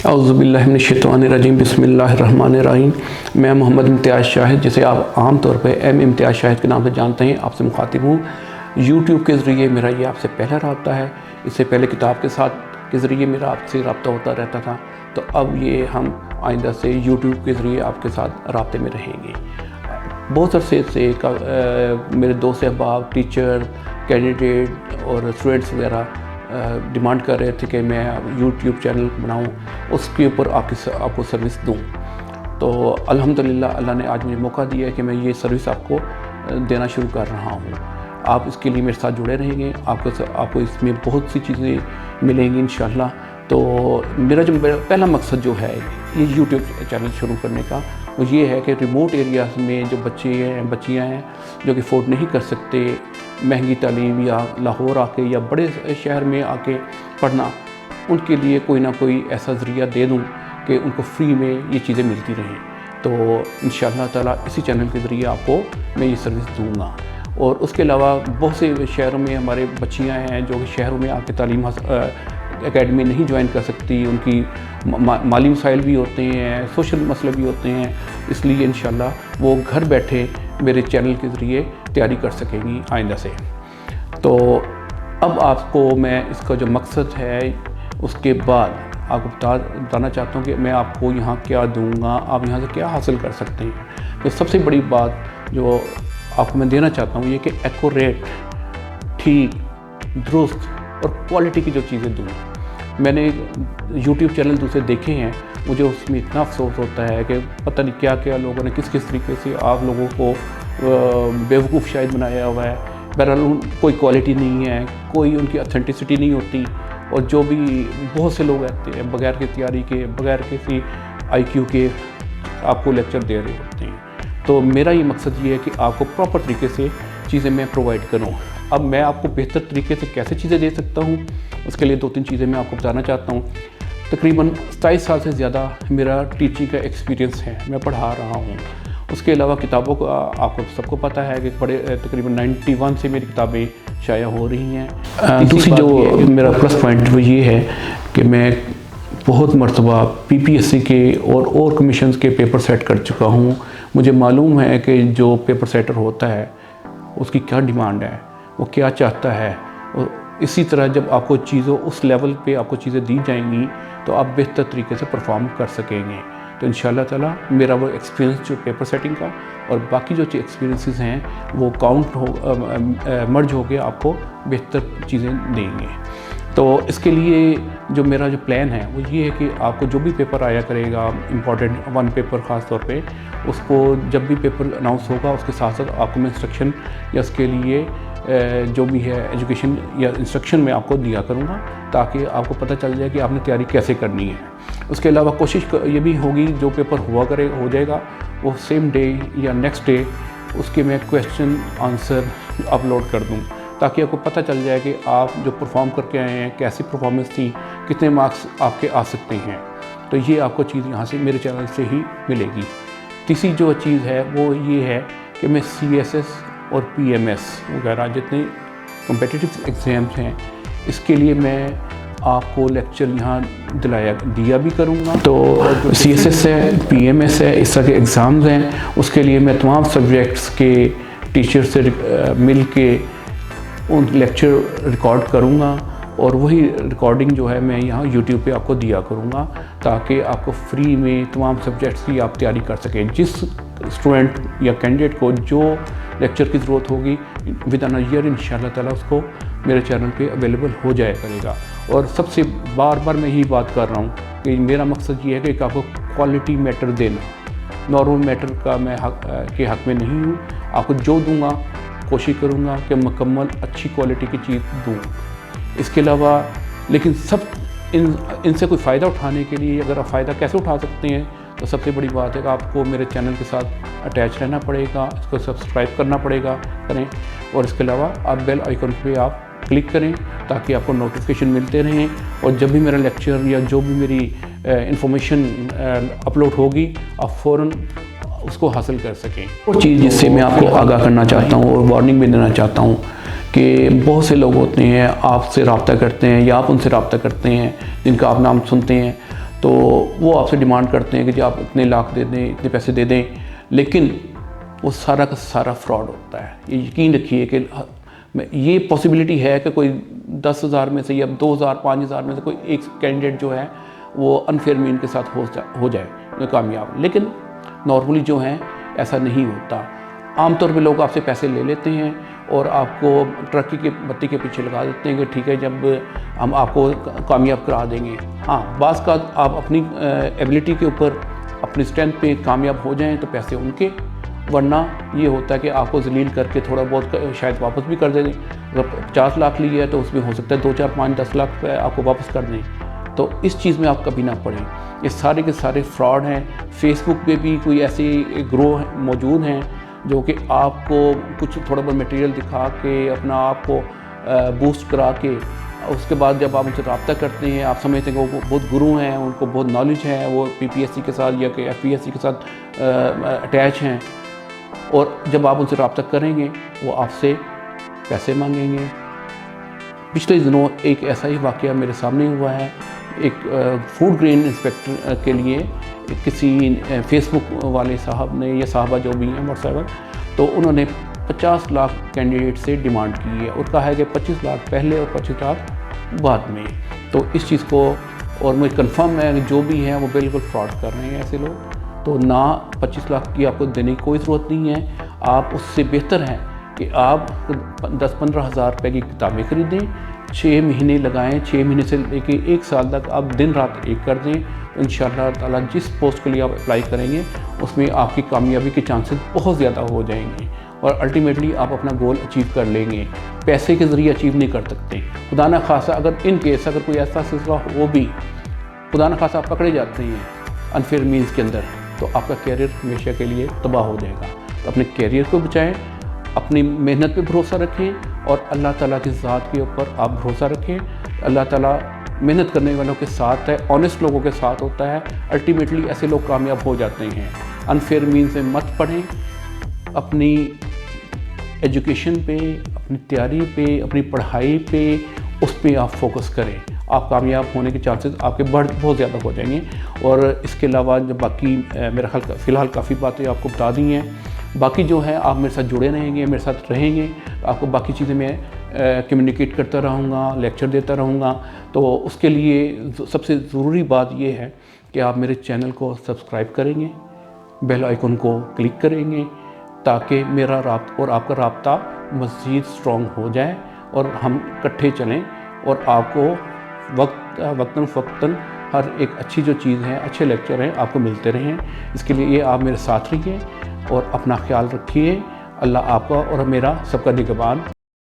اعوذ باللہ من الشیطان الرجیم بسم اللہ الرحمن الرحیم۔ میں محمد امتیاز شاہد، جسے آپ عام طور پہ امتیاز شاہد کے نام سے جانتے ہیں، آپ سے مخاطب ہوں۔ یوٹیوب کے ذریعے میرا یہ آپ سے پہلا رابطہ ہے۔ اس سے پہلے کتاب کے ذریعے میرا آپ سے رابطہ ہوتا رہتا تھا، تو اب یہ ہم آئندہ سے یوٹیوب کے ذریعے آپ کے ساتھ رابطے میں رہیں گے۔ بہت عرصے سے میرے دوست احباب، ٹیچر، کینڈیڈیٹ اور اسٹوڈنٹس وغیرہ ڈیمانڈ کر رہے تھے کہ میں یوٹیوب چینل بناؤں، اس کے اوپر آپ کو سروس دوں۔ تو الحمدللہ اللہ نے آج مجھے موقع دیا ہے کہ میں یہ سروس آپ کو دینا شروع کر رہا ہوں۔ آپ اس کے لیے میرے ساتھ جڑے رہیں گے، آپ کو اس میں بہت سی چیزیں ملیں گی انشاءاللہ۔ تو میرا پہلا مقصد جو ہے یہ یوٹیوب چینل شروع کرنے کا، وہ یہ ہے کہ ریموٹ ایریاز میں جو بچے ہیں، بچیاں ہیں جو کہ افورڈ نہیں کر سکتے مہنگی تعلیم، یا لاہور آ کے یا بڑے شہر میں آ کے پڑھنا، ان کے لیے کوئی نہ کوئی ایسا ذریعہ دے دوں کہ ان کو فری میں یہ چیزیں ملتی رہیں۔ تو انشاءاللہ تعالیٰ اسی چینل کے ذریعے آپ کو میں یہ سروس دوں گا۔ اور اس کے علاوہ بہت سے شہروں میں ہمارے بچیاں ہیں جو کہ شہروں میں آ کے تعلیم اکیڈمی نہیں جوائن کر سکتی، ان کی مالی مسائل بھی ہوتے ہیں، سوشل مسئلے بھی ہوتے ہیں، اس لیے انشاءاللہ وہ گھر بیٹھے میرے چینل کے ذریعے تیاری کر سکیں گی آئندہ سے۔ تو اب آپ کو میں اس کا جو مقصد ہے، اس کے بعد آپ کو بتانا چاہتا ہوں کہ میں آپ کو یہاں کیا دوں گا، آپ یہاں سے کیا حاصل کر سکتے ہیں۔ تو سب سے بڑی بات جو آپ کو میں دینا چاہتا ہوں یہ کہ ایکوریٹ، ٹھیک، درست اور کوالٹی کی جو چیزیں دوں۔ میں نے یوٹیوب چینل دوسرے دیکھے ہیں، مجھے اس میں اتنا افسوس ہوتا ہے کہ پتہ نہیں کیا کیا لوگوں نے کس طریقے سے آپ لوگوں کو بیوقوف شاید بنایا ہوا ہے۔ بہرحال کوئی کوالٹی نہیں ہے، کوئی ان کی اتھینٹسٹی نہیں ہوتی، اور جو بھی بہت سے لوگ رہتے ہیں بغیر کی تیاری کے، بغیر کسی آئی کیو کے آپ کو لیکچر دے رہے ہوتے ہیں۔ تو میرا یہ مقصد یہ ہے کہ آپ کو پراپر طریقے سے چیزیں میں پرووائڈ کروں۔ اب میں آپ کو بہتر طریقے سے کیسے چیزیں دے سکتا ہوں، اس کے لیے 2-3 چیزیں میں آپ کو بتانا چاہتا ہوں۔ تقریباً 27 سال سے زیادہ میرا ٹیچنگ کا ایکسپیرینس ہے، میں پڑھا رہا ہوں۔ اس کے علاوہ کتابوں کا آپ کو سب کو پتہ ہے کہ تقریباً 91 سے میری کتابیں شائع ہو رہی ہیں۔ دوسری جو میرا پلس پوائنٹ وہ یہ ہے کہ میں بہت مرتبہ PPSC کے اور کمیشنز کے پیپر سیٹ کر چکا ہوں۔ مجھے معلوم ہے کہ جو پیپر سیٹر ہوتا ہے اس کی کیا ڈیمانڈ ہے، وہ کیا چاہتا ہے، اور اسی طرح جب آپ کو اس لیول پہ آپ کو چیزیں دی جائیں گی تو آپ بہتر طریقے سے پرفارم کر سکیں گے۔ تو انشاءاللہ تعالیٰ میرا وہ ایکسپیرینس جو پیپر سیٹنگ کا اور باقی جو ایکسپیرینسز ہیں وہ مرج ہو کے آپ کو بہتر چیزیں دیں گے۔ تو اس کے لیے جو میرا پلان ہے وہ یہ ہے کہ آپ کو جو بھی پیپر آیا کرے گا، امپورٹنٹ 1 پیپر خاص طور پہ، اس کو جب بھی پیپر اناؤنس ہوگا اس کے ساتھ ساتھ آپ کو میں انسٹرکشن یا اس کے لیے جو بھی ہے ایجوکیشن یا انسٹرکشن میں آپ کو دیا کروں گا، تاکہ آپ کو پتہ چل جائے کہ آپ نے تیاری کیسے کرنی ہے۔ اس کے علاوہ کوشش یہ بھی ہوگی جو پیپر ہو جائے گا وہ سیم ڈے یا نیکسٹ ڈے اس کے میں کویسچن آنسر اپلوڈ کر دوں، تاکہ آپ کو پتہ چل جائے کہ آپ جو پرفارم کر کے آئے ہیں کیسی پرفارمنس تھی، کتنے مارکس آپ کے آ سکتے ہیں۔ تو یہ آپ کو چیز یہاں سے میرے چینل سے ہی ملے گی۔ تیسری جو چیز ہے وہ یہ ہے کہ میں CSS اور PMS وغیرہ جتنے کمپیٹیٹیو ایگزامس ہیں اس کے لیے میں آپ کو لیکچر یہاں دیا بھی کروں گا۔ تو CSS ہے، PMS ہے، اس طرح کے ایگزامز ہیں، اس کے لیے میں تمام سبجیکٹس کے ٹیچر سے مل کے ان لیکچر ریکارڈ کروں گا، اور وہی ریکارڈنگ جو ہے میں یہاں یوٹیوب پہ آپ کو دیا کروں گا، تاکہ آپ کو فری میں تمام سبجیکٹس کی آپ تیاری کر سکیں۔ جس اسٹوڈنٹ یا کینڈیڈیٹ کو جو لیکچر کی ضرورت ہوگی ودن ایئر انشاءاللہ تعالیٰ اس کو میرے چینل پہ اویلیبل ہو جایا کرے گا۔ اور سب سے بار میں یہی بات کر رہا ہوں کہ میرا مقصد یہ ہے کہ آپ کو کوالٹی میٹر دینا، نارمل میٹر کا میں کے حق میں نہیں ہوں۔ آپ کو جو دوں گا کوشش کروں گا کہ مکمل اچھی کوالٹی کی چیز دوں۔ اس کے علاوہ لیکن ان سے کوئی فائدہ اٹھانے کے لیے اگر آپ فائدہ کیسے اٹھا سکتے ہیں، تو سب سے بڑی بات ہے کہ آپ کو میرے چینل کے ساتھ اٹیچ رہنا پڑے گا، اس کو سبسکرائب کرنا پڑے گا کریں، اور اس کے علاوہ آپ بیل آئیکن پہ آپ کلک کریں تاکہ آپ کو نوٹیفیکیشن ملتے رہیں، اور جب بھی میرا لیکچر یا جو بھی میری انفارمیشن اپلوڈ ہوگی آپ فوراً اس کو حاصل کر سکیں۔ اور چیز جس سے میں آپ کو آگاہ کرنا چاہتا ہوں اور وارننگ بھی دینا چاہتا ہوں کہ بہت سے لوگ ہوتے ہیں آپ سے رابطہ کرتے ہیں یا آپ ان سے رابطہ کرتے ہیں جن کا آپ نام سنتے ہیں، تو وہ آپ سے ڈیمانڈ کرتے ہیں کہ جی آپ اتنے لاکھ دے دیں، اتنے پیسے دے دیں، لیکن وہ سارا کا سارا فراڈ ہوتا ہے. یہ یقین رکھیے کہ یہ پاسبلٹی ہے کہ کوئی 10,000 میں سے یا 2,000 5,000 میں سے کوئی ایک کینڈیڈیٹ جو ہے وہ انفیئر مین کے ساتھ ہو جائے کامیاب، لیکن نارملی جو ہیں ایسا نہیں ہوتا. عام طور پہ لوگ آپ سے پیسے لے لیتے ہیں اور آپ کو ترقی کے بتی کے پیچھے لگا دیتے ہیں کہ ٹھیک ہے جب ہم آپ کو کامیاب کرا دیں گے. ہاں بعض کا آپ اپنی ایبلٹی کے اوپر اپنی اسٹرینتھ پہ کامیاب ہو جائیں تو پیسے ان کے، ورنہ یہ ہوتا ہے کہ آپ کو ذلیل کر کے تھوڑا بہت شاید واپس بھی کر دیں. اگر 50 لاکھ لیے ہے تو اس میں ہو سکتا ہے 2 4 5 10 لاکھ آپ کو واپس کر دیں. تو اس چیز میں آپ کبھی نہ پڑیں. یہ سارے کے سارے فراڈ ہیں. فیس بک پہ بھی کوئی ایسے گروہ موجود ہیں جو کہ آپ کو کچھ تھوڑا بہت میٹیریل دکھا کے اپنا آپ کو بوسٹ کرا کے اس کے بعد جب آپ ان سے رابطہ کرتے ہیں آپ سمجھتے ہیں کہ وہ بہت گرو ہیں، ان کو بہت نالج ہے، وہ PPSC کے ساتھ یا کہ FPSC کے ساتھ اٹیچ ہیں، اور جب آپ ان سے رابطہ کریں گے وہ آپ سے پیسے مانگیں گے. پچھلے دنوں ایک ایسا ہی واقعہ میرے سامنے ہوا ہے. ایک فوڈ گرین انسپیکٹر کے لیے کسی فیس بک والے صاحب نے یا صاحبہ جو بھی ہیں واٹس ایور، تو انہوں نے 50 لاکھ کینڈیڈیٹ سے ڈیمانڈ کی ہے اور کہا ہے کہ 25 لاکھ پہلے اور 25 لاکھ بعد میں. تو اس چیز کو اور مجھے کنفرم ہے جو بھی ہیں وہ بالکل فراڈ کر رہے ہیں ایسے لوگ. تو نہ 25 لاکھ کی آپ کو دینے کی کوئی ضرورت نہیں ہے. آپ اس سے بہتر ہے کہ آپ 10-15 ہزار روپے کی کتابیں خریدیں، 6 مہینے لگائیں، 6 مہینے سے لے کے 1 سال تک آپ دن رات ایک کر دیں. انشاءاللہ تعالیٰ جس پوسٹ کے لیے آپ اپلائی کریں گے اس میں آپ کی کامیابی کے چانسز بہت زیادہ ہو جائیں گے اور الٹیمیٹلی آپ اپنا گول اچیو کر لیں گے. پیسے کے ذریعے اچیو نہیں کر سکتے. خدا نہ خواستہ اگر ان کیس اگر کوئی ایسا سلسلہ ہو بھی، خدا نہ خواستہ آپ پکڑے جاتے ہیں انفیئر مینز کے اندر، تو آپ کا کیریئر ہمیشہ کے لیے تباہ ہو جائے گا. تو اپنے کیریئر کو بچائیں، اپنی محنت پہ بھروسہ رکھیں اور اللہ تعالیٰ کی ذات کے اوپر آپ بھروسہ رکھیں. اللہ تعالیٰ محنت کرنے والوں کے ساتھ ہے، آنیسٹ لوگوں کے ساتھ ہوتا ہے. الٹیمیٹلی ایسے لوگ کامیاب ہو جاتے ہیں. انفیئر مینز سے مت پڑھیں. اپنی ایجوکیشن پہ، اپنی تیاری پہ، اپنی پڑھائی پہ، اس پہ آپ فوکس کریں. آپ کامیاب ہونے کے چانسز آپ کے بہت زیادہ ہو جائیں گے. اور اس کے علاوہ جو باقی میرا خیال فی الحال کافی باتیں آپ کو بتا دی ہیں. باقی جو ہے آپ میرے ساتھ جڑے رہیں گے، میرے ساتھ رہیں گے، آپ کو باقی چیزیں میں کمیونیکیٹ کرتا رہوں گا، لیکچر دیتا رہوں گا. تو اس کے لیے سب سے ضروری بات یہ ہے کہ آپ میرے چینل کو سبسکرائب کریں گے، بیل آئیکن کو کلک کریں گے تاکہ میرا رابطہ اور آپ کا رابطہ مزید اسٹرانگ ہو جائے اور ہم اکٹھے چلیں اور آپ کو وقتاً فوقتاً ہر ایک اچھی جو چیز ہے، اچھے لیکچر ہیں آپ کو ملتے رہیں. اس کے لیے آپ میرے ساتھ رہیے اور اپنا خیال رکھیے. اللہ آپ کا اور میرا سب کا نگہبان